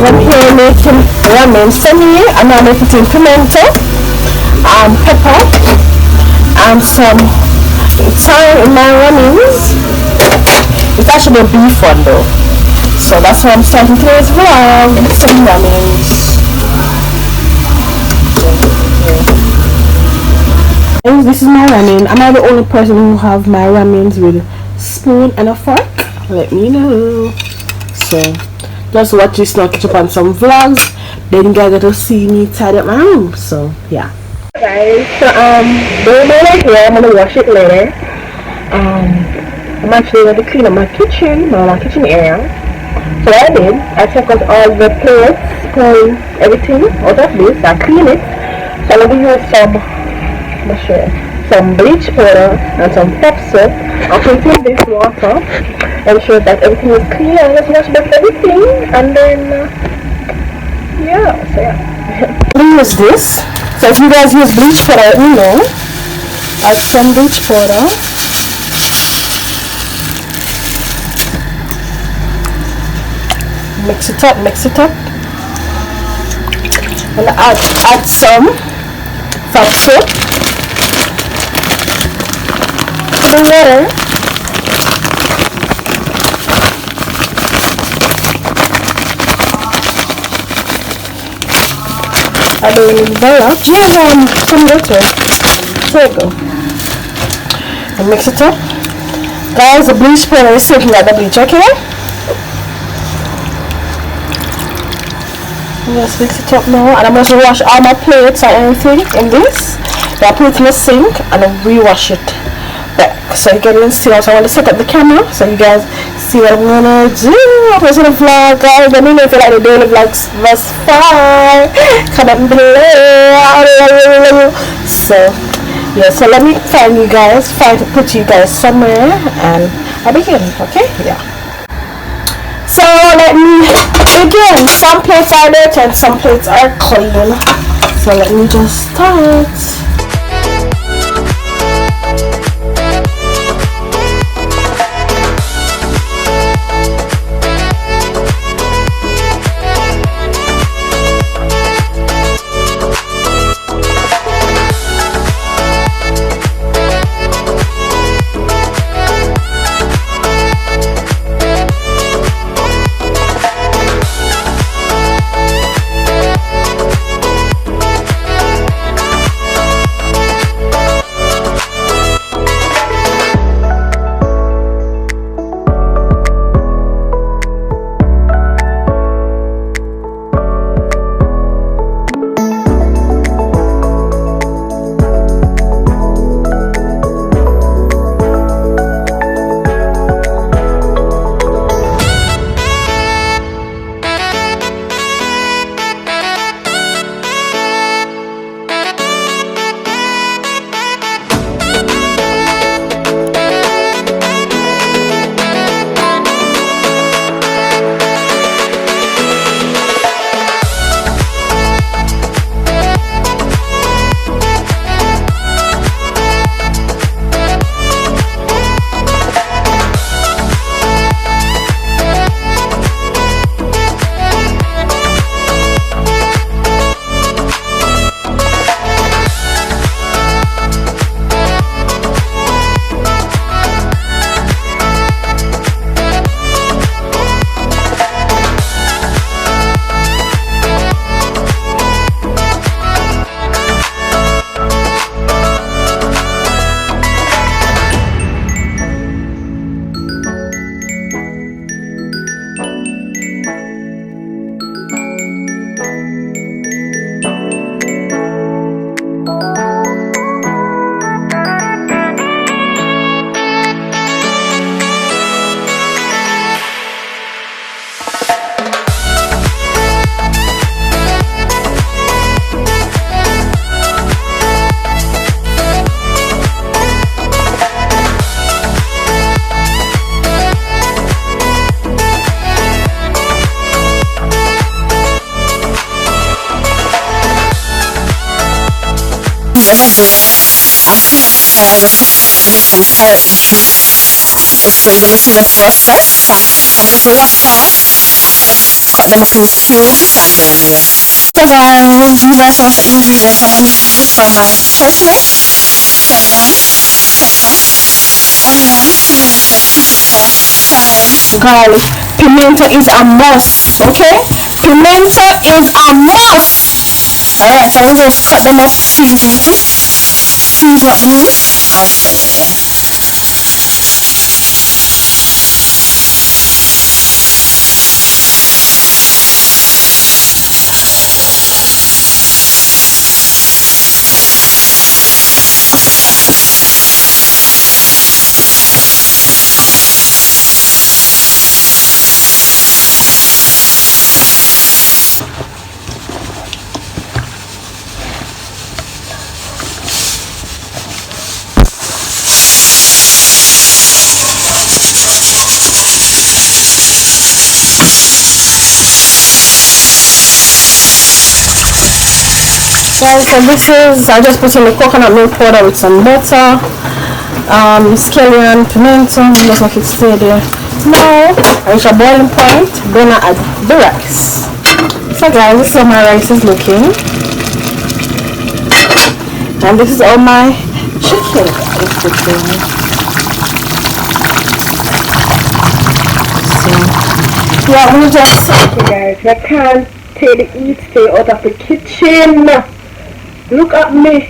I'm here making ramen. For me, I'm now making pimento, pepper, and some thyme in my ramens. It's actually a beef one though, so that's how I'm starting today's vlog. Some ramens. This is my ramen. Am I the only person who have my ramens with a spoon and a fork? Let me know. So just watch this now, catch up on some vlogs, then you guys get to see me tidy up my room. So yeah, guys, so doing my work here, I'm gonna wash it later. I'm actually going to clean up my kitchen, my kitchen area. So what I did, I took out all the plates, spoon, everything out of this. I clean it. So I'm going to use some bleach powder and some pep soap. I'll put in this water, ensure that everything is clean, and just wash back everything, and then we use this. So if you guys use bleach powder, let me know. Add some bleach powder. Mix it up, and add some pep soap to the water. I don't need very much. Do you have some water? There you go. And mix it up. Guys, the bleach powder is soaking like the bleach, okay? Just mix it up now, and I'm going to wash all my plates and everything in this. Then I put it in the sink and then rewash it back. So you can see. So I want to set up the camera so you guys see what I'm gonna do. I'm going to vlog, guys. Let me know if you like the daily vlogs thus far. Comment below. So yeah, so let me find you guys, put you guys somewhere, and I begin. Okay, yeah. So let me begin. Some plates are dirty and some plates are clean. So let me just start. Over there, I'm putting some carrot juice. Okay, you see that's roasted. So I'm just gonna start. Just cut them up in cubes and then yeah. So guys, these are some of the ingredients I'm gonna use for my turkey. Celery, pepper, onion, pimento, chili sauce, thyme, garlic. Pimento is a must, okay? Pimento is a must. Alright, so I'm just cut them up teeny teeny up these. Okay. Guys, so this is, I just put in the coconut milk powder with some butter, scallion, pimento, just make it stay there. Now, I reach a boiling point, then I add the rice. So guys, this is how my rice is looking. And this is how my chicken is looking. So, yeah, I'm just, okay guys, I can't take the heat stay out of the kitchen. Look at me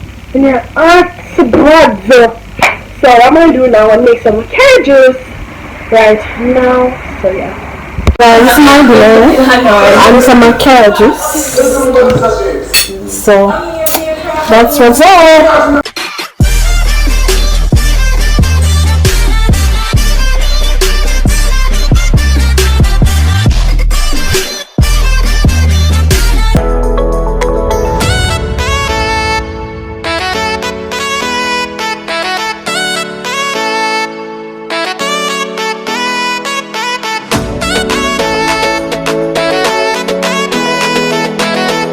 in your arts bread. So what I'm gonna do now is make some carrot juice right now. So yeah. Guys, this is my blend and some carrot juice. So that's what's up.